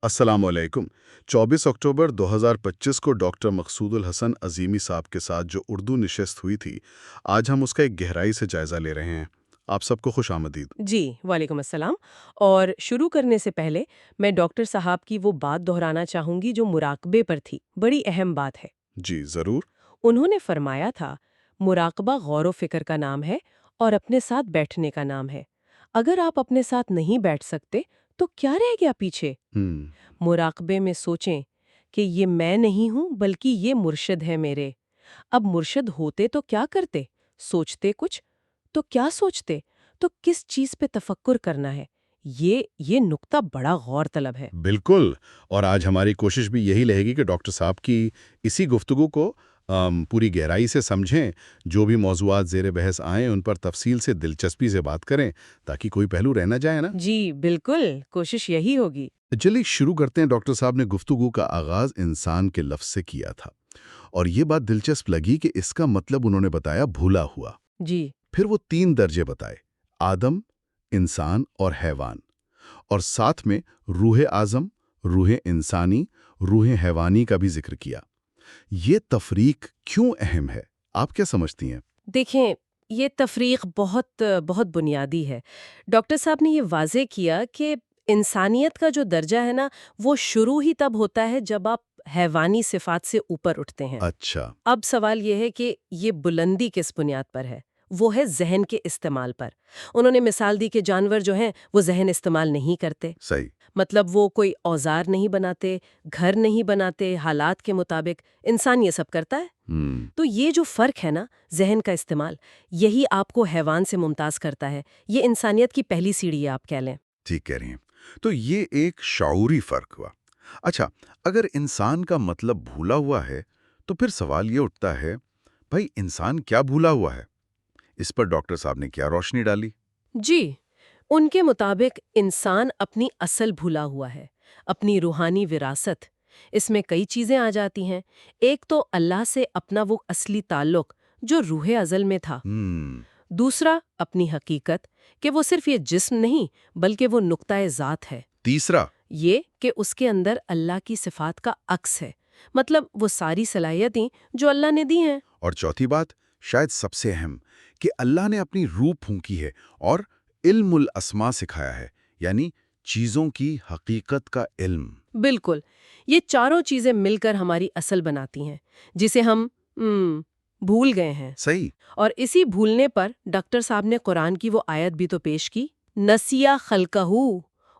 السلام علیکم۔ 24 اکتوبر 2025 کو ڈاکٹر مقصود الحسن عظیمی صاحب کے ساتھ جو اردو نشست ہوئی تھی، آج ہم اس کا ایک گہرائی سے جائزہ لے رہے ہیں۔ آپ سب کو خوش آمدید۔ جی وعلیکم السلام۔ اور شروع کرنے سے پہلے میں ڈاکٹر صاحب کی وہ بات دہرانا چاہوں گی جو مراقبے پر تھی، بڑی اہم بات ہے۔ جی ضرور۔ انہوں نے فرمایا تھا مراقبہ غور و فکر کا نام ہے اور اپنے ساتھ بیٹھنے کا نام ہے۔ اگر آپ اپنے ساتھ نہیں بیٹھ سکتے تو کیا رہ گیا پیچھے؟ ہم مراقبے میں سوچیں کہ یہ میں نہیں ہوں بلکہ یہ مرشد ہے میرے۔ اب مرشد ہوتے تو کیا کرتے؟ سوچتے کچھ تو کیا سوچتے؟ تو کس چیز پہ تفکر کرنا ہے؟ یہ نقطہ بڑا غور طلب ہے۔ بالکل، اور آج ہماری کوشش بھی یہی رہے گی کہ ڈاکٹر صاحب کی اسی گفتگو کو پوری گہرائی سے سمجھیں، جو بھی موضوعات زیر بحث آئیں ان پر تفصیل سے دلچسپی سے بات کریں تاکہ کوئی پہلو رہ نہ جائے نا۔ جی بالکل، کوشش یہی ہوگی۔ چلیے شروع کرتے ہیں۔ ڈاکٹر صاحب نے گفتگو کا آغاز انسان کے لفظ سے کیا تھا، اور یہ بات دلچسپ لگی کہ اس کا مطلب انہوں نے بتایا بھولا ہوا۔ جی پھر وہ 3 درجے بتائے: آدم، انسان اور حیوان، اور ساتھ میں روح اعظم، روح انسانی، روح حیوانی کا بھی ذکر کیا۔ یہ تفریق کیوں اہم ہے؟ آپ کیا سمجھتی ہیں؟ دیکھیں، یہ تفریق بہت بہت بنیادی ہے۔ ڈاکٹر صاحب نے یہ واضح کیا کہ انسانیت کا جو درجہ ہے نا، وہ شروع ہی تب ہوتا ہے جب آپ حیوانی صفات سے اوپر اٹھتے ہیں۔ اچھا۔ اب سوال یہ ہے کہ یہ بلندی کس بنیاد پر ہے؟ وہ ہے ذہن کے استعمال پر۔ انہوں نے مثال دی کہ جانور جو ہیں وہ ذہن استعمال نہیں کرتے، صحیح۔ مطلب وہ کوئی اوزار نہیں بناتے، گھر نہیں بناتے حالات کے مطابق۔ انسان یہ سب کرتا ہے۔ تو یہ جو فرق ہے نا، ذہن کا استعمال، یہی آپ کو حیوان سے ممتاز کرتا ہے۔ یہ انسانیت کی پہلی سیڑھی ہے، آپ کہہ لیں۔ ٹھیک کہہ رہی ہیں۔ تو یہ ایک شعوری فرق ہوا۔ اچھا، اگر انسان کا مطلب بھولا ہوا ہے تو پھر سوال یہ اٹھتا ہے، بھائی انسان کیا بھولا ہوا ہے؟ اس پر ڈاکٹر صاحب نے کیا روشنی ڈالی؟ جی، ان کے مطابق انسان اپنی اصل بھولا ہوا ہے، اپنی روحانی وراثت۔ اس میں کئی چیزیں آ جاتی ہیں۔ ایک تو اللہ سے اپنا وہ اصلی تعلق جو روح ازل میں تھا۔ دوسرا اپنی حقیقت کہ وہ صرف یہ جسم نہیں بلکہ وہ نقطۂ ذات ہے۔ تیسرا یہ کہ اس کے اندر اللہ کی صفات کا عکس ہے، مطلب وہ ساری صلاحیتیں جو اللہ نے دی ہیں۔ اور چوتھی بات، شاید سب سے اہم، کہ اللہ نے اپنی روح پھونکی ہے اور علم الاسماء سکھایا ہے، یعنی چیزوں کی حقیقت کا علم۔ بالکل، یہ چاروں چیزیں مل کر ہماری اصل بناتی ہیں، جسے ہم بھول گئے ہیں۔ صحیح۔ اور اسی بھولنے پر ڈاکٹر صاحب نے قرآن کی وہ آیت بھی تو پیش کی، نسیا خلقہ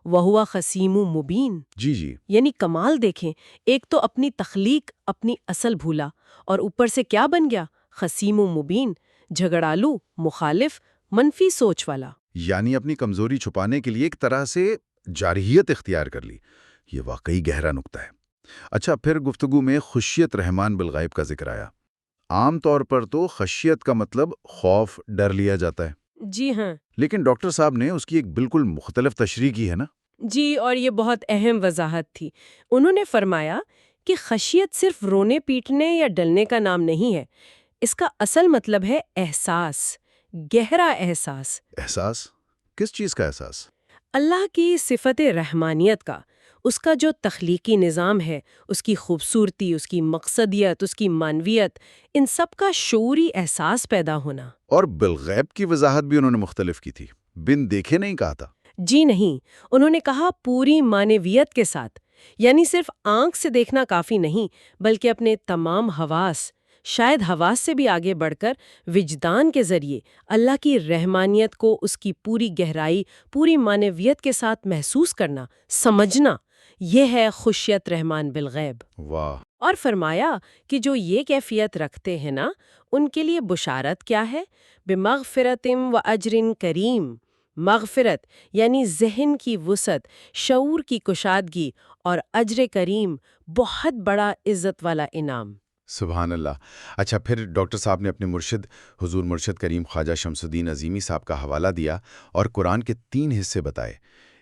وہوا خسیم مبین۔ جی۔ یعنی کمال دیکھیں، ایک تو اپنی تخلیق، اپنی اصل بھولا، اور اوپر سے کیا بن گیا؟ خسیم مبین، جھگڑالو، مخالف، منفی سوچ والا۔ یعنی اپنی کمزوری چھپانے کے لیے ایک طرح سے جارحیت اختیار کر لی۔ یہ واقعی گہرا نقطہ ہے۔ اچھا، پھر گفتگو میں خشیت رحمان بالغیب کا ذکر آیا۔ عام طور پر تو خشیت کا مطلب خوف، ڈر لیا جاتا ہے۔ جی ہاں۔ لیکن ڈاکٹر صاحب نے اس کی ایک بالکل مختلف تشریح کی ہے نا؟ جی، اور یہ بہت اہم وضاحت تھی۔ انہوں نے فرمایا کہ خشیت صرف رونے پیٹنے یا ڈلنے کا نام نہیں ہے، اس کا اصل مطلب ہے احساس، گہرا احساس۔ احساس؟ کس چیز کا احساس؟ اللہ کی صفت رحمانیت کا، اس کا جو تخلیقی نظام ہے، اس کی خوبصورتی، اس کی مقصدیت، اس کی معنویت، ان سب کا شعوری احساس پیدا ہونا۔ اور بالغیب کی وضاحت بھی انہوں نے مختلف کی تھی، بن دیکھے نہیں کہا تھا۔ جی نہیں، انہوں نے کہا پوری معنویت کے ساتھ، یعنی صرف آنکھ سے دیکھنا کافی نہیں بلکہ اپنے تمام حواس، شاید حواس سے بھی آگے بڑھ کر وجدان کے ذریعے اللہ کی رحمانیت کو اس کی پوری گہرائی، پوری معنویت کے ساتھ محسوس کرنا، سمجھنا۔ یہ ہے خشیت رحمان بالغیب۔ واہ! اور فرمایا کہ جو یہ کیفیت رکھتے ہیں نا، ان کے لیے بشارت کیا ہے؟ بمغفرت و اجر کریم۔ مغفرت یعنی ذہن کی وسعت، شعور کی کشادگی، اور اجر کریم، بہت بڑا عزت والا انعام۔ سبحان اللہ۔ اچھا، پھر ڈاکٹر صاحب نے اپنے مرشد حضور مرشد کریم خواجہ شمس الدین عظیمی صاحب کا حوالہ دیا اور قرآن کے 3 حصے بتائے: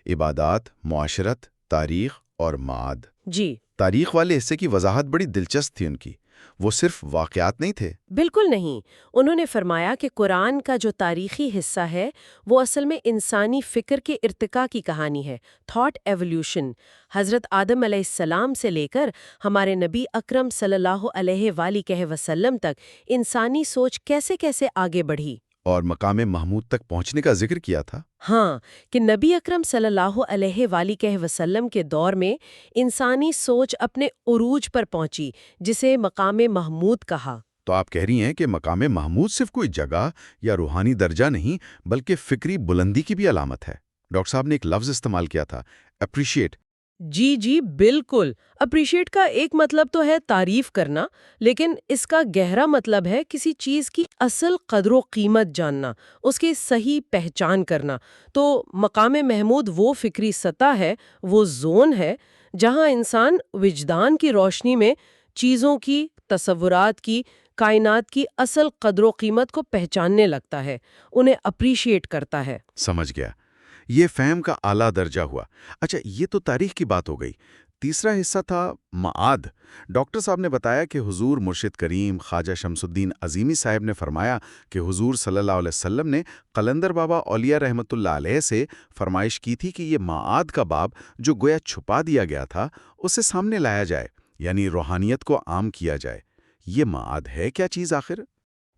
عبادات، معاشرت، تاریخ اور معاد۔ جی۔ تاریخ والے حصے کی وضاحت بڑی دلچسپ تھی ان کی۔ وہ صرف واقعات نہیں تھے۔ بالکل نہیں۔ انہوں نے فرمایا کہ قرآن کا جو تاریخی حصہ ہے وہ اصل میں انسانی فکر کے ارتقاء کی کہانی ہے، تھاٹ ایولیوشن۔ حضرت آدم علیہ السلام سے لے کر ہمارے نبی اکرم صلی اللہ علیہ وآلہ وسلم تک انسانی سوچ کیسے کیسے آگے بڑھی۔ اور مقام محمود تک پہنچنے کا ذکر کیا تھا۔ ہاں، کہ نبی اکرم صلی اللہ علیہ وآلہ وسلم کے دور میں انسانی سوچ اپنے عروج پر پہنچی، جسے مقام محمود کہا۔ تو آپ کہہ رہی ہیں کہ مقام محمود صرف کوئی جگہ یا روحانی درجہ نہیں بلکہ فکری بلندی کی بھی علامت ہے۔ ڈاکٹر صاحب نے ایک لفظ استعمال کیا تھا، اپریشیٹ۔ جی بالکل۔ اپریشیٹ کا ایک مطلب تو ہے تعریف کرنا، لیکن اس کا گہرا مطلب ہے کسی چیز کی اصل قدر و قیمت جاننا، اس کی صحیح پہچان کرنا۔ تو مقام محمود وہ فکری سطح ہے، وہ زون ہے جہاں انسان وجدان کی روشنی میں چیزوں کی، تصورات کی، کائنات کی اصل قدر و قیمت کو پہچاننے لگتا ہے، انہیں اپریشیٹ کرتا ہے۔ سمجھ گیا، یہ فہم کا اعلیٰ درجہ ہوا۔ اچھا، یہ تو تاریخ کی بات ہو گئی۔ تیسرا حصہ تھا معاد۔ ڈاکٹر صاحب نے بتایا کہ حضور مرشد کریم خواجہ شمس الدین عظیمی صاحب نے فرمایا کہ حضور صلی اللہ علیہ وسلم نے قلندر بابا اولیاء رحمۃ اللہ علیہ سے فرمائش کی تھی کہ یہ معاد کا باب جو گویا چھپا دیا گیا تھا اسے سامنے لایا جائے، یعنی روحانیت کو عام کیا جائے۔ یہ معاد ہے کیا چیز آخر؟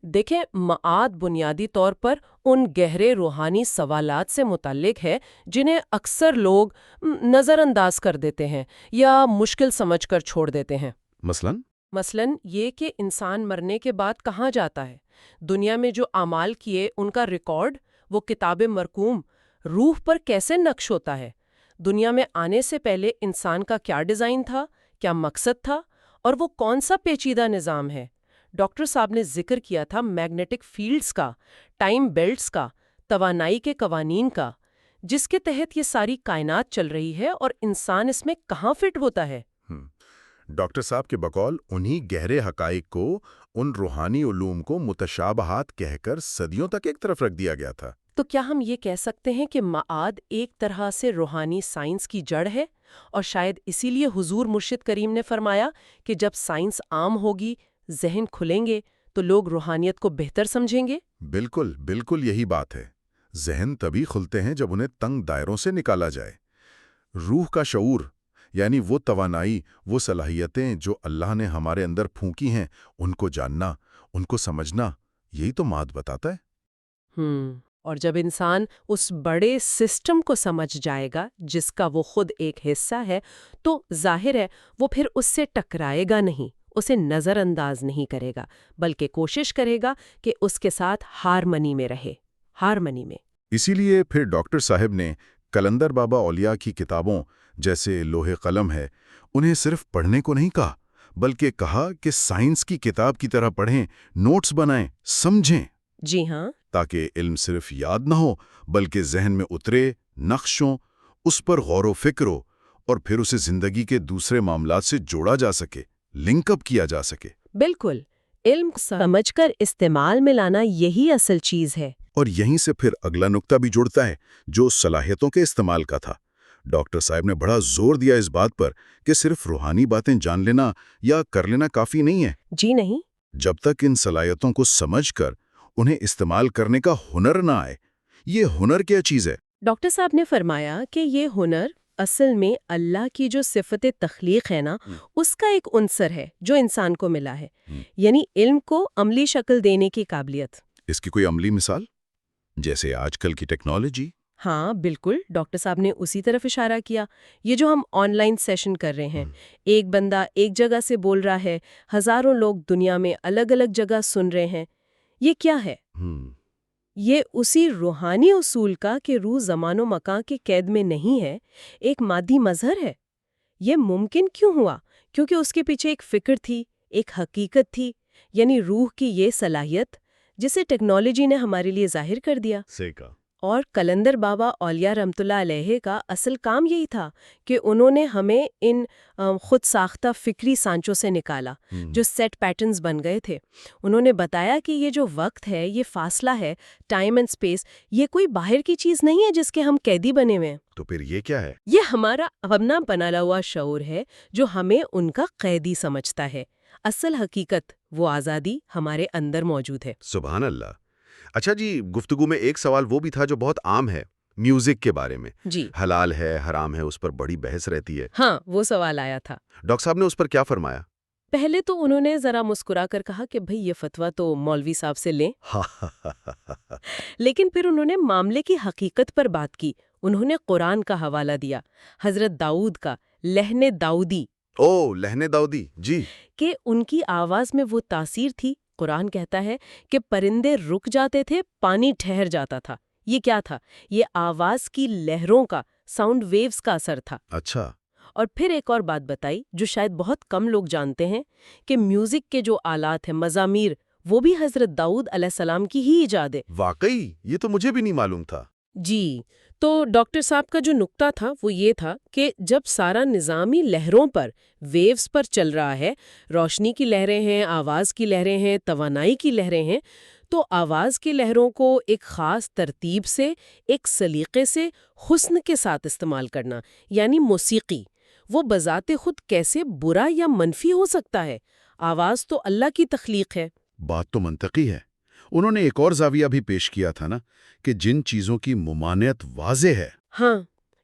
دیکھیں، معاد بنیادی طور پر ان گہرے روحانی سوالات سے متعلق ہے جنہیں اکثر لوگ نظر انداز کر دیتے ہیں یا مشکل سمجھ کر چھوڑ دیتے ہیں۔ مثلاً یہ کہ انسان مرنے کے بعد کہاں جاتا ہے، دنیا میں جو اعمال کیے ان کا ریکارڈ، وہ کتاب مرقوم، روح پر کیسے نقش ہوتا ہے، دنیا میں آنے سے پہلے انسان کا کیا ڈیزائن تھا، کیا مقصد تھا، اور وہ کون سا پیچیدہ نظام ہے۔ ڈاکٹر صاحب نے ذکر کیا تھا میگنیٹک فیلڈز کا، ٹائم بیلٹس کا، توانائی کے قوانین کا، جس کے تحت یہ ساری کائنات چل رہی ہے اور انسان اس میں کہاں فٹ ہوتا ہے۔ ڈاکٹر صاحب کے بقول انہی گہرے حقائق کو، ان روحانی علوم کو متشابہات کہہ کر صدیوں تک ایک طرف رکھ دیا گیا تھا۔ تو کیا ہم یہ کہہ سکتے ہیں کہ معاد ایک طرح سے روحانی سائنس کی جڑ ہے، اور شاید اسی لیے حضور مرشد کریم نے فرمایا کہ جب سائنس عام ہوگی، ذہن کھلیں گے تو لوگ روحانیت کو بہتر سمجھیں گے؟ بالکل یہی بات ہے۔ ذہن تبھی کھلتے ہیں جب انہیں تنگ دائروں سے نکالا جائے۔ روح کا شعور، یعنی وہ توانائی، وہ صلاحیتیں جو اللہ نے ہمارے اندر پھونکی ہیں، ان کو جاننا، ان کو سمجھنا، یہی تو معاد بتاتا ہے۔ اور جب انسان اس بڑے سسٹم کو سمجھ جائے گا جس کا وہ خود ایک حصہ ہے، تو ظاہر ہے وہ پھر اس سے ٹکرائے گا نہیں، اسے نظر انداز نہیں کرے گا، بلکہ کوشش کرے گا کہ اس کے ساتھ ہارمنی میں رہے، ہارمنی میں۔ اسی لیے پھر ڈاکٹر صاحب نے قلندر بابا اولیاء کی کتابوں جیسے لوح قلم ہے، انہیں صرف پڑھنے کو نہیں کہا، بلکہ کہا کہ سائنس کی کتاب کی طرح پڑھیں، نوٹس بنائیں، سمجھیں۔ جی ہاں، تاکہ علم صرف یاد نہ ہو بلکہ ذہن میں اترے، نقش ہو، اس پر غور و فکر ہو، اور پھر اسے زندگی کے دوسرے معاملات سے جوڑا جا سکے، لنک اپ کیا جا سکے۔ بالکل، علم سمجھ کر استعمال میں لانا یہی اصل چیز ہے۔ اور یہیں سے پھر اگلا نقطہ بھی جڑتا ہے جو صلاحیتوں کے استعمال کا تھا۔ ڈاکٹر صاحب نے بڑا زور دیا اس بات پر کہ صرف روحانی باتیں جان لینا یا کر لینا کافی نہیں ہے۔ جی نہیں، جب تک ان صلاحیتوں کو سمجھ کر انہیں استعمال کرنے کا ہنر نہ آئے۔ یہ ہنر کیا چیز ہے؟ ڈاکٹر صاحب نے فرمایا کہ یہ ہنر اصل میں اللہ کی جو صفت تخلیق ہے نا، اس کا ایک عنصر ہے جو انسان کو ملا ہے، یعنی علم کو عملی شکل دینے کی قابلیت۔ اس کی کوئی عملی مثال؟ جیسے آج کل کی ٹیکنالوجی؟ ہاں بالکل، ڈاکٹر صاحب نے اسی طرف اشارہ کیا۔ یہ جو ہم آن لائن سیشن کر رہے ہیں، ایک بندہ ایک جگہ سے بول رہا ہے، ہزاروں لوگ دنیا میں الگ الگ جگہ سن رہے ہیں، یہ کیا ہے؟ یہ اسی روحانی اصول کا کہ روح زمان و مکان کے قید میں نہیں ہے، ایک مادی مظہر ہے۔ یہ ممکن کیوں ہوا؟ کیونکہ اس کے پیچھے ایک فکر تھی، ایک حقیقت تھی، یعنی روح کی یہ صلاحیت جسے ٹیکنالوجی نے ہمارے لیے ظاہر کر دیا۔ اور قلندر بابا اولیاء رحمۃ اللہ علیہ کا اصل کام یہی تھا کہ انہوں نے ہمیں ان خود ساختہ فکری سانچوں سے نکالا جو سیٹ پیٹرنز بن گئے تھے۔ انہوں نے بتایا کہ یہ جو وقت ہے، یہ فاصلہ ہے، ٹائم اینڈ اسپیس، یہ کوئی باہر کی چیز نہیں ہے جس کے ہم قیدی بنے ہوئے ہیں۔ تو پھر یہ کیا ہے؟ یہ ہمارا اپنا بنا ہوا شعور ہے جو ہمیں ان کا قیدی سمجھتا ہے۔ اصل حقیقت وہ آزادی ہمارے اندر موجود ہے۔ سبحان اللہ۔ اچھا جی، گفتگو میں ایک سوال وہ بھی تھا جو بہت عام ہے، میوزک کے بارے میں۔ جی حلال ہے، حرام ہے، اس پر بڑی بحث رہتی ہے۔ ہاں، وہ سوال آیا تھا۔ ڈاکٹر صاحب نے اس پر کیا فرمایا؟ پہلے تو انہوں نے ذرا مسکرا کر کہا کہ بھئی یہ فتویٰ تو مولوی صاحب سے لیں، لیکن پھر انہوں نے معاملے کی حقیقت پر بات کی۔ انہوں نے قرآن کا حوالہ دیا، حضرت داؤد کا، لہن داؤدی، لہن داؤدی، جی۔ کہ ان کی آواز میں وہ تاثیر تھی۔ قرآن کہتا ہے کہ پرندے رک جاتے تھے، پانی ٹھہر جاتا تھا۔ یہ کیا تھا؟ یہ آواز کی لہروں کا، ساؤنڈ ویوز کا اثر تھا۔ اچھا۔ اور پھر ایک اور بات بتائی جو شاید بہت کم لوگ جانتے ہیں، کہ میوزک کے جو آلات ہیں، مزامیر، وہ بھی حضرت داؤد علیہ السلام کی ہی ایجاد ہے۔ واقعی؟ یہ تو مجھے بھی نہیں معلوم تھا۔ جی، تو ڈاکٹر صاحب کا جو نقطہ تھا وہ یہ تھا کہ جب سارا نظامی لہروں پر، ویوز پر چل رہا ہے، روشنی کی لہریں ہیں، آواز کی لہریں ہیں، توانائی کی لہریں ہیں، تو آواز کی لہروں کو ایک خاص ترتیب سے، ایک سلیقے سے، حسن کے ساتھ استعمال کرنا، یعنی موسیقی، وہ بذات خود کیسے برا یا منفی ہو سکتا ہے؟ آواز تو اللہ کی تخلیق ہے۔ بات تو منطقی ہے۔ انہوں نے ایک اور زاویہ بھی پیش کیا تھا نا، کہ جن چیزوں کی ممانعت واضح ہے۔ ہاں،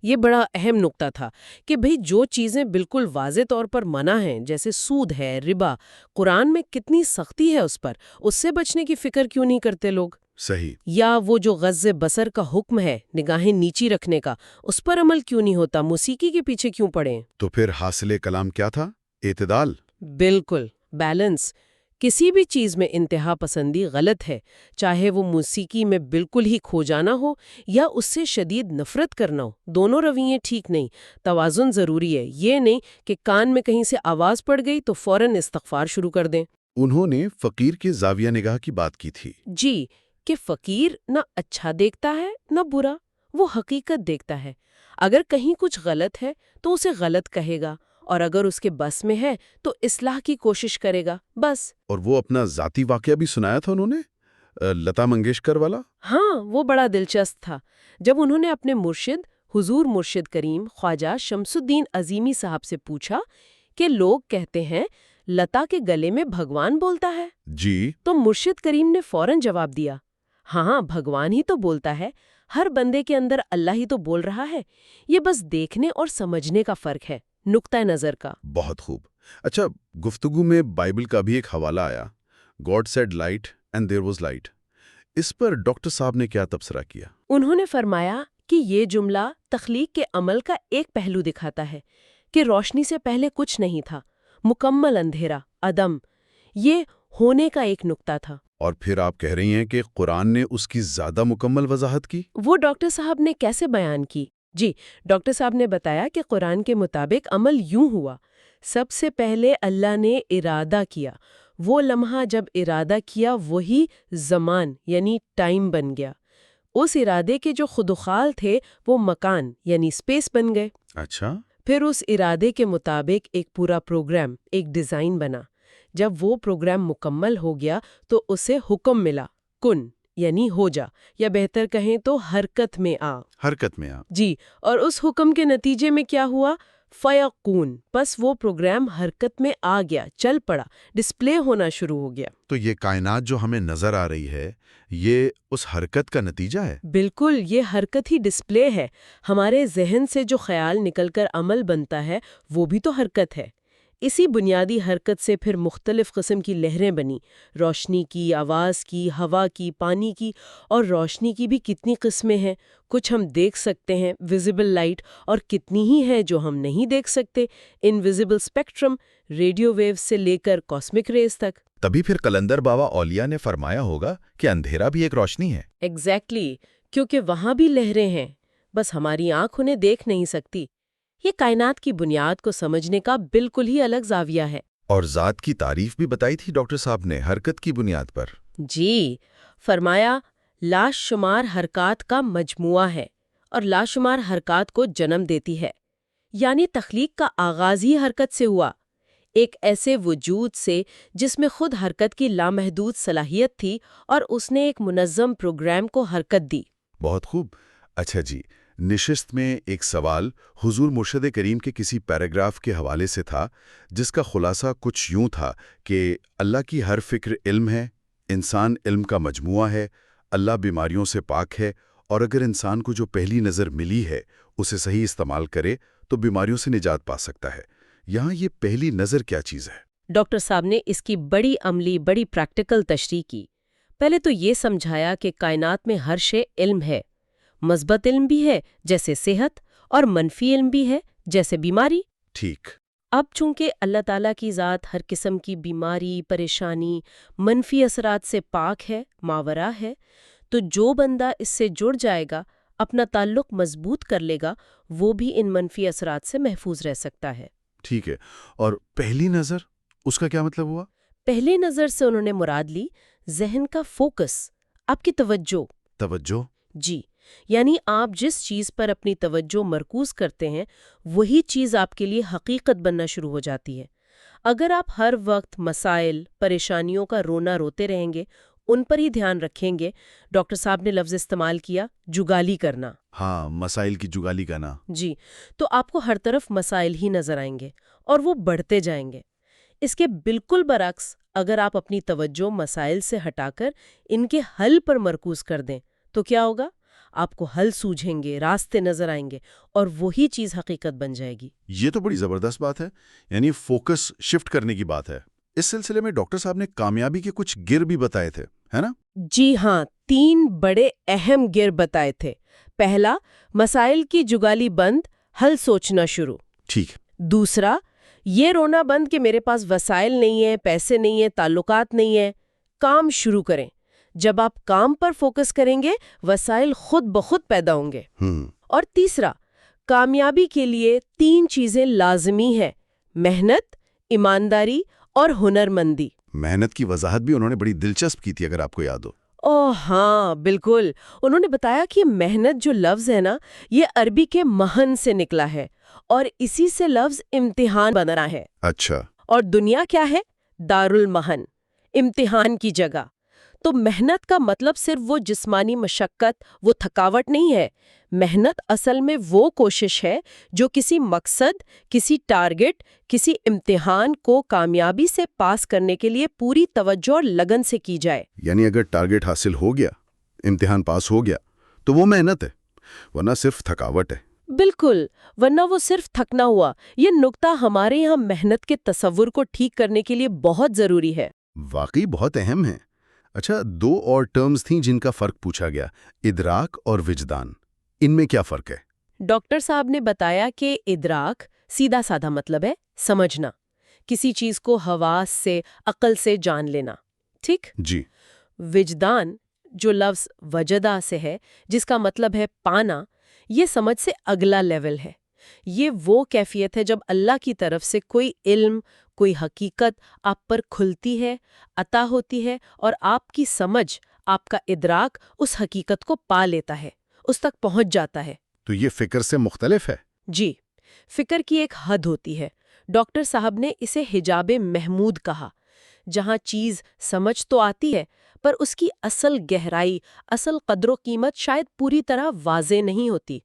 یہ بڑا اہم نقطہ تھا کہ بھئی جو چیزیں بالکل واضح طور پر منع ہیں، جیسے سود ہے، ربا، قرآن میں کتنی سختی ہے اس پر، اس سے بچنے کی فکر کیوں نہیں کرتے لوگ؟ صحیح۔ یا وہ جو غض بصر کا حکم ہے، نگاہیں نیچی رکھنے کا، اس پر عمل کیوں نہیں ہوتا؟ موسیقی کے پیچھے کیوں پڑے ہیں؟ تو پھر حاصل کلام کیا تھا؟ اعتدال۔ بالکل، بیلنس۔ کسی بھی چیز میں انتہا پسندی غلط ہے، چاہے وہ موسیقی میں بالکل ہی کھو جانا ہو یا اس سے شدید نفرت کرنا ہو، دونوں رویے ٹھیک نہیں۔ توازن ضروری ہے، یہ نہیں کہ کان میں کہیں سے آواز پڑ گئی تو فوراً استغفار شروع کر دیں۔ انہوں نے فقیر کے زاویہ نگاہ کی بات کی تھی۔ جی، کہ فقیر نہ اچھا دیکھتا ہے نہ برا، وہ حقیقت دیکھتا ہے۔ اگر کہیں کچھ غلط ہے تو اسے غلط کہے گا، اور اگر اس کے بس میں ہے تو اصلاح کی کوشش کرے گا، بس۔ اور وہ اپنا ذاتی واقعہ بھی سنایا تھا انہوں نے، لتا منگیشکر والا۔ ہاں، وہ بڑا دلچسپ تھا۔ جب انہوں نے اپنے مرشد حضور مرشد کریم خواجہ شمس الدین عظیمی صاحب سے پوچھا کہ لوگ کہتے ہیں لتا کے گلے میں بھگوان بولتا ہے، جی۔ تو مرشد کریم نے فوراً جواب دیا، ہاں بھگوان ہی تو بولتا ہے، ہر بندے کے اندر اللہ ہی تو بول رہا ہے، یہ بس دیکھنے اور سمجھنے کا فرق ہے، نقطہ نظر کا۔ بہت خوب۔ اچھا، گفتگو میں بائبل کا بھی ایک حوالہ آیا، God said light and there was light. اس پر ڈاکٹر صاحب نے کیا تبصرہ کیا؟ انہوں نے فرمایا کہ یہ جملہ تخلیق کے عمل کا ایک پہلو دکھاتا ہے کہ روشنی سے پہلے کچھ نہیں تھا، مکمل اندھیرا، عدم، یہ ہونے کا ایک نقطہ تھا۔ اور پھر آپ کہہ رہی ہیں کہ قرآن نے اس کی زیادہ مکمل وضاحت کی؟ وہ ڈاکٹر صاحب نے کیسے بیان کی؟ جی، ڈاکٹر صاحب نے بتایا کہ قرآن کے مطابق عمل یوں ہوا، سب سے پہلے اللہ نے ارادہ کیا، وہ لمحہ جب ارادہ کیا وہی زمان یعنی ٹائم بن گیا، اس ارادے کے جو خدوخال تھے وہ مکان یعنی اسپیس بن گئے۔ اچھا۔ پھر اس ارادے کے مطابق ایک پورا پروگرام، ایک ڈیزائن بنا۔ جب وہ پروگرام مکمل ہو گیا تو اسے حکم ملا، کن یعنی ہو جا، یا بہتر کہیں تو حرکت میں آ۔ حرکت میں آ۔ جی، اور اس حکم کے نتیجے میں کیا ہوا؟ فیقون، پس وہ پروگرام حرکت میں آ گیا، چل پڑا، ڈسپلے ہونا شروع ہو گیا۔ تو یہ کائنات جو ہمیں نظر آ رہی ہے، یہ اس حرکت کا نتیجہ ہے؟ بالکل، یہ حرکت ہی ڈسپلے ہے۔ ہمارے ذہن سے جو خیال نکل کر عمل بنتا ہے وہ بھی تو حرکت ہے۔ اسی بنیادی حرکت سے پھر مختلف قسم کی لہریں بنی، روشنی کی، آواز کی، ہوا کی، پانی کی، اور روشنی کی بھی کتنی قسمیں ہیں۔ کچھ ہم دیکھ سکتے ہیں، ویزیبل لائٹ، اور کتنی ہی ہیں جو ہم نہیں دیکھ سکتے، انویزیبل اسپیکٹرم، ریڈیو ویوز سے لے کر کاسمک ریز تک۔ تبھی پھر قلندر بابا اولیاء نے فرمایا ہوگا کہ اندھیرا بھی ایک روشنی ہے۔ ایگزیکٹلی، کیونکہ وہاں بھی لہریں ہیں، بس ہماری آنکھ انہیں دیکھ نہیں سکتی۔ یہ کائنات کی بنیاد کو سمجھنے کا بالکل ہی الگ زاویہ ہے۔ اور ذات کی تعریف بھی بتائی تھی ڈاکٹر صاحب نے حرکت کی بنیاد پر۔ جی، فرمایا لاشمار حرکات کا مجموعہ ہے اور لاشمار حرکات کو جنم دیتی ہے، یعنی تخلیق کا آغاز ہی حرکت سے ہوا، ایک ایسے وجود سے جس میں خود حرکت کی لامحدود صلاحیت تھی، اور اس نے ایک منظم پروگرام کو حرکت دی۔ بہت خوب۔ اچھا جی، نشست میں ایک سوال حضور مرشد کریم کے کسی پیراگراف کے حوالے سے تھا، جس کا خلاصہ کچھ یوں تھا کہ اللہ کی ہر فکر علم ہے، انسان علم کا مجموعہ ہے، اللہ بیماریوں سے پاک ہے، اور اگر انسان کو جو پہلی نظر ملی ہے اسے صحیح استعمال کرے تو بیماریوں سے نجات پا سکتا ہے۔ یہاں یہ پہلی نظر کیا چیز ہے؟ ڈاکٹر صاحب نے اس کی بڑی عملی، بڑی پریکٹیکل تشریح کی۔ پہلے تو یہ سمجھایا کہ کائنات میں ہر شے علم ہے، مثبت علم بھی ہے جیسے صحت، اور منفی علم بھی ہے جیسے بیماری۔ ٹھیک۔ اب چونکہ اللہ تعالیٰ کی ذات ہر قسم کی بیماری، پریشانی، منفی اثرات سے پاک ہے، ماورا ہے، تو جو بندہ اس سے جڑ جائے گا، اپنا تعلق مضبوط کر لے گا، وہ بھی ان منفی اثرات سے محفوظ رہ سکتا ہے۔ ٹھیک ہے، اور پہلی نظر اس کا کیا مطلب ہوا؟ پہلی نظر سے انہوں نے مراد لی ذہن کا فوکس، آپ کی توجہ۔ توجہ؟ جی، یعنی آپ جس چیز پر اپنی توجہ مرکوز کرتے ہیں وہی چیز آپ کے لیے حقیقت بننا شروع ہو جاتی ہے۔ اگر آپ ہر وقت مسائل، پریشانیوں کا رونا روتے رہیں گے، ان پر ہی دھیان رکھیں گے، ڈاکٹر صاحب نے لفظ استعمال کیا جگالی کرنا۔ ہاں، مسائل کی جگالی کرنا۔ جی، تو آپ کو ہر طرف مسائل ہی نظر آئیں گے اور وہ بڑھتے جائیں گے۔ اس کے بالکل برعکس اگر آپ اپنی توجہ مسائل سے ہٹا کر ان کے حل پر مرکوز کر دیں تو کیا ہوگا؟ آپ کو حل سوجھیں گے، راستے نظر آئیں گے، اور وہی چیز حقیقت بن جائے گی۔ یہ تو بڑی زبردست بات ہے، یعنی فوکس شفٹ کرنے کی بات ہے۔ اس سلسلے میں ڈاکٹر صاحب نے کامیابی کے کچھ گر بھی بتائے تھے، ہے نا؟ جی ہاں، 3 بڑے اہم گر بتائے تھے۔ پہلا، مسائل کی جگالی بند، حل سوچنا شروع۔ ٹھیک۔ دوسرا، یہ رونا بند کہ میرے پاس وسائل نہیں ہیں، پیسے نہیں ہیں، تعلقات نہیں ہیں۔ کام شروع کریں۔ جب آپ کام پر فوکس کریں گے، وسائل خود بخود پیدا ہوں گے۔ اور تیسرا، کامیابی کے لیے 3 چیزیں لازمی ہیں: محنت، ایمانداری اور ہنرمندی۔ محنت کی وضاحت بھی انہوں نے بڑی دلچسپ کی تھی، اگر آپ کو یاد ہو۔ اوہ ہاں، بالکل۔ انہوں نے بتایا کہ محنت جو لفظ ہے نا، یہ عربی کے محن سے نکلا ہے اور اسی سے لفظ امتحان بنا ہے۔ اچھا۔ اور دنیا کیا ہے؟ دارالمحن، امتحان کی جگہ۔ تو محنت کا مطلب صرف وہ جسمانی مشقت، وہ تھکاوٹ نہیں ہے۔ محنت اصل میں وہ کوشش ہے جو کسی مقصد، کسی ٹارگٹ، کسی امتحان کو کامیابی سے پاس کرنے کے لیے پوری توجہ اور لگن سے کی جائے۔ یعنی اگر ٹارگٹ حاصل ہو گیا، امتحان پاس ہو گیا، تو وہ محنت ہے، ورنہ صرف تھکاوٹ ہے۔ بالکل، ورنہ وہ صرف تھکنا ہوا۔ یہ نقطہ ہمارے یہاں محنت کے تصور کو ٹھیک کرنے کے لیے بہت ضروری ہے۔ واقعی بہت اہم ہے۔ اچھا، 2 اور ٹرمز تھیں جن کا فرق پوچھا گیا، ادراک اور وجدان۔ ان میں کیا فرق ہے؟ ڈاکٹر صاحب نے بتایا کہ ادراک سیدھا سادہ مطلب ہے سمجھنا، کسی چیز کو حواس سے، عقل سے جان لینا، ٹھیک؟ جی۔ وجدان جو لفظ وجدہ سے ہے، جس کا مطلب ہے پانا، یہ سمجھ سے اگلا لیول ہے۔ یہ وہ کیفیت ہے جب اللہ کی طرف سے کوئی علم، کوئی حقیقت آپ پر کھلتی ہے، عطا ہوتی ہے، اور آپ کی سمجھ، آپ کا ادراک اس حقیقت کو پا لیتا ہے، اس تک پہنچ جاتا ہے۔ تو یہ فکر سے مختلف ہے؟ جی، فکر کی ایک حد ہوتی ہے۔ ڈاکٹر صاحب نے اسے حجاب محمود کہا، جہاں چیز سمجھ تو آتی ہے پر اس کی اصل گہرائی، اصل قدر و قیمت شاید پوری طرح واضح نہیں ہوتی۔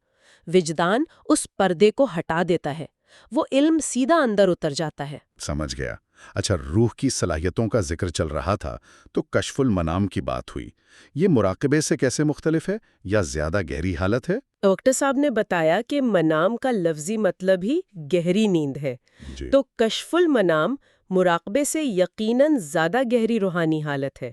وجدان اس پردے کو ہٹا دیتا ہے، وہ علم سیدھا اندر اتر جاتا ہے۔ سمجھ گیا۔ اچھا، روح کی صلاحیتوں کا ذکر چل رہا تھا تو کشف المنام کی بات ہوئی۔ یہ مراقبے سے کیسے مختلف ہے یا زیادہ گہری حالت ہے؟ ڈاکٹر صاحب نے بتایا کہ منام کا لفظی مطلب ہی گہری نیند ہے، جی۔ تو کشف المنام مراقبے سے یقیناً زیادہ گہری روحانی حالت ہے۔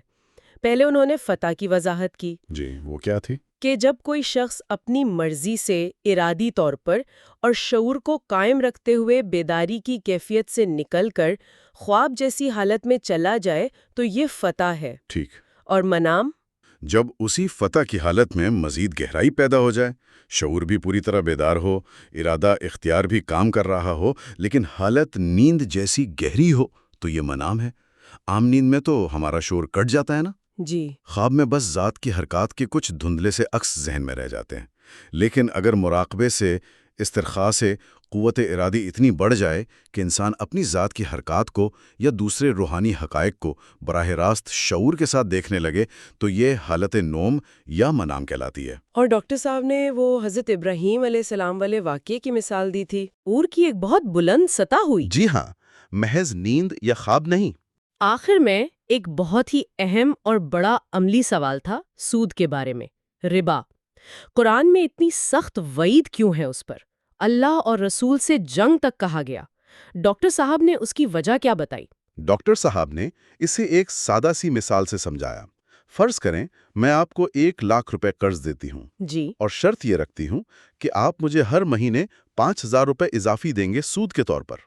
پہلے انہوں نے فتح کی وضاحت کی جی، وہ کیا تھی؟ کہ جب کوئی شخص اپنی مرضی سے ارادی طور پر اور شعور کو قائم رکھتے ہوئے بیداری کی کیفیت سے نکل کر خواب جیسی حالت میں چلا جائے تو یہ فتح ہے۔ ٹھیک۔ اور منام؟ جب اسی فتح کی حالت میں مزید گہرائی پیدا ہو جائے، شعور بھی پوری طرح بیدار ہو، ارادہ اختیار بھی کام کر رہا ہو، لیکن حالت نیند جیسی گہری ہو، تو یہ منام ہے۔ عام نیند میں تو ہمارا شعور کٹ جاتا ہے نا؟ جی۔ خواب میں بس ذات کی حرکات کے کچھ دھندلے سے عکس ذہن میں رہ جاتے ہیں، لیکن اگر مراقبے سے، استرخاء سے قوت ارادی اتنی بڑھ جائے کہ انسان اپنی ذات کی حرکات کو یا دوسرے روحانی حقائق کو براہ راست شعور کے ساتھ دیکھنے لگے تو یہ حالت نوم یا منام کہلاتی ہے۔ اور ڈاکٹر صاحب نے وہ حضرت ابراہیم علیہ السلام والے واقعے کی مثال دی تھی، اور کی ایک بہت بلند سطح ہوئی۔ جی ہاں، محض نیند یا خواب نہیں۔ آخر میں ایک بہت ہی اہم اور بڑا عملی سوال تھا سود کے بارے میں، ربا۔ قرآن میں اتنی سخت وعید کیوں ہے اس پر؟ اللہ اور رسول سے جنگ تک کہا گیا۔ ڈاکٹر صاحب نے اس کی وجہ کیا بتائی؟ ڈاکٹر صاحب نے اسے ایک سادہ سی مثال سے سمجھایا۔ فرض کریں میں آپ کو 1,00,000 روپے قرض دیتی ہوں جی، اور شرط یہ رکھتی ہوں کہ آپ مجھے ہر مہینے 5,000 روپے اضافی دیں گے سود کے طور پر،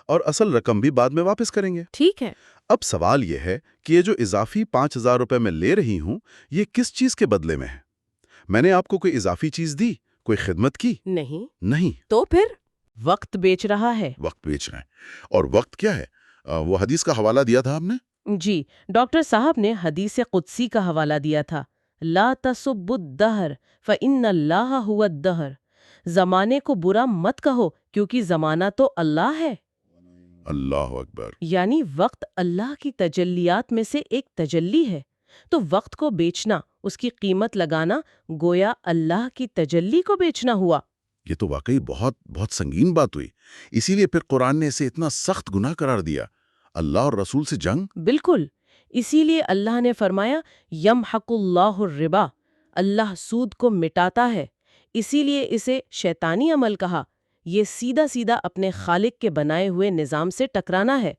اور اصل رقم بھی بعد میں واپس کریں گے۔ ٹھیک ہے۔ اب سوال یہ ہے کہ یہ جو اضافی 5,000 روپے میں لے رہی ہوں یہ کس چیز کے بدلے میں ہے؟ میں نے آپ کو کوئی اضافی چیز دی، کوئی خدمت کی؟ نہیں نہیں، تو پھر وقت بیچ رہا ہے۔ وقت بیچ رہے ہیں۔ اور وقت کیا ہے؟ وہ حدیث کا حوالہ دیا تھا ہم نے۔ جی، ڈاکٹر صاحب نے حدیث قدسی کا حوالہ دیا تھا، لا تسبوا الدہر فإن اللہ هو الدہر۔ زمانے کو برا مت کہو کیونکہ زمانہ تو اللہ ہے۔ اللہ اکبر۔ یعنی وقت اللہ کی تجلیات میں سے ایک تجلی ہے، تو وقت کو بیچنا، اس کی قیمت لگانا، گویا اللہ کی تجلی کو بیچنا ہوا۔ یہ تو واقعی بہت بہت سنگین بات ہوئی، اسی لیے پھر قرآن نے اسے اتنا سخت گناہ قرار دیا۔ اللہ اور رسول سے جنگ؟ بالکل، اسی لیے اللہ نے فرمایا یمحق اللہ الربا، اللہ سود کو مٹاتا ہے، اسی لیے اسے شیطانی عمل کہا۔ یہ سیدھا سیدھا اپنے خالق کے بنائے ہوئے نظام سے ٹکرانا ہے۔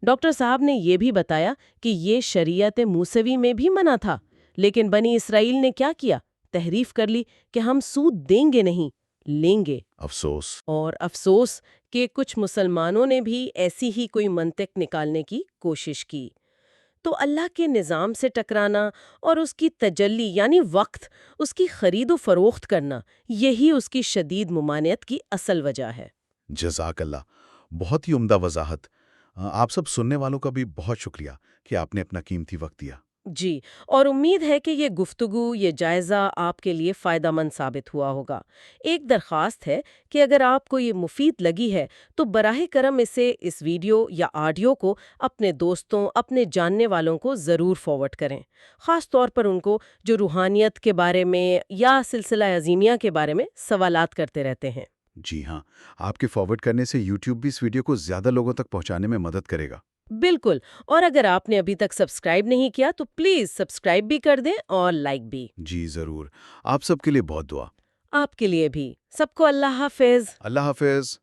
ڈاکٹر صاحب نے یہ بھی بتایا کہ یہ شریعت موسوی میں بھی منع تھا، لیکن بنی اسرائیل نے کیا کیا؟ تحریف کر لی کہ ہم سود دیں گے نہیں، لیں گے۔ افسوس۔ اور افسوس کہ کچھ مسلمانوں نے بھی ایسی ہی کوئی منطق نکالنے کی کوشش کی۔ تو اللہ کے نظام سے ٹکرانا اور اس کی تجلی یعنی وقت، اس کی خرید و فروخت کرنا، یہی اس کی شدید ممانعت کی اصل وجہ ہے۔ جزاک اللہ، بہت ہی عمدہ وضاحت۔ آپ سب سننے والوں کا بھی بہت شکریہ کہ آپ نے اپنا قیمتی وقت دیا۔ جی، اور امید ہے کہ یہ گفتگو، یہ جائزہ آپ کے لیے فائدہ مند ثابت ہوا ہوگا۔ ایک درخواست ہے کہ اگر آپ کو یہ مفید لگی ہے تو براہ کرم اس ویڈیو یا آڈیو کو اپنے دوستوں، اپنے جاننے والوں کو ضرور فارورڈ کریں، خاص طور پر ان کو جو روحانیت کے بارے میں یا سلسلہ عظیمیہ کے بارے میں سوالات کرتے رہتے ہیں۔ جی ہاں، آپ کے فارورڈ کرنے سے یوٹیوب بھی اس ویڈیو کو زیادہ لوگوں تک پہنچانے میں مدد کرے گا۔ بالکل، اور اگر آپ نے ابھی تک سبسکرائب نہیں کیا تو پلیز سبسکرائب بھی کر دیں اور لائک بھی۔ جی ضرور، آپ سب کے لیے بہت دعا۔ آپ کے لیے بھی۔ سب کو اللہ حافظ۔ اللہ حافظ۔